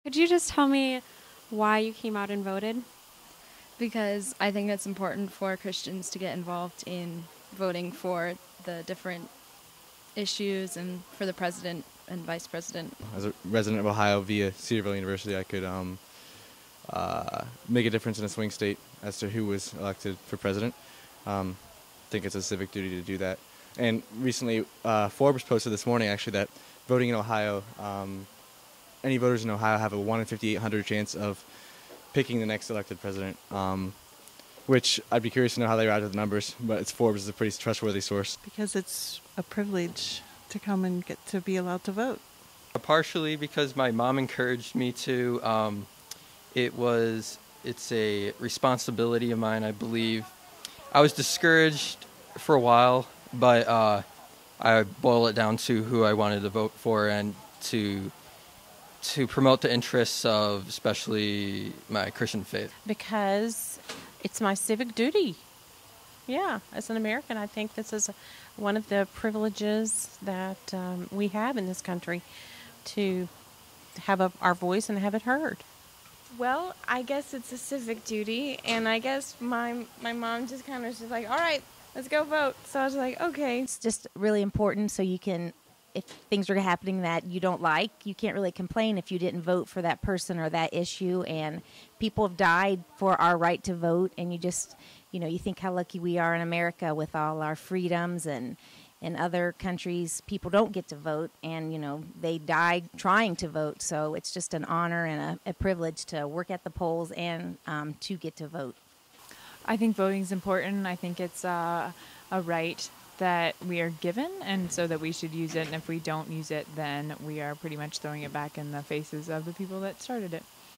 Could you just tell me why you came out and voted? Because I think it's important for Christians to get involved in voting for the different issues and for the president and vice president. As a resident of Ohio via Cedarville University, I could make a difference in a swing state as to who was elected for president. I think it's a civic duty to do that. And recently, Forbes posted this morning, actually, that voting in Ohio, any voters in Ohio have a 1 in 5,800 chance of picking the next elected president, which I'd be curious to know how they arrived at the numbers, but it's Forbes is a pretty trustworthy source. Because it's a privilege to come and get to be allowed to vote. Partially because my mom encouraged me to. It's a responsibility of mine, I believe. I was discouraged for a while, but I boil it down to who I wanted to vote for and to promote the interests of especially my Christian faith. Because it's my civic duty. Yeah, as an American, I think this is one of the privileges that we have in this country, to have our voice and have it heard. Well, I guess it's a civic duty, and I guess my mom just kind of was just like, all right, let's go vote. So I was like, okay. It's just really important so you can, if things are happening that you don't like, you can't really complain if you didn't vote for that person or that issue. And people have died for our right to vote, and you just, you think how lucky we are in America with all our freedoms, and in other countries, people don't get to vote, and, they die trying to vote. So it's just an honor and a privilege to work at the polls and to get to vote. I think voting is important. I think it's a right that we are given, and so that we should use it. And if we don't use it, then we are pretty much throwing it back in the faces of the people that started it.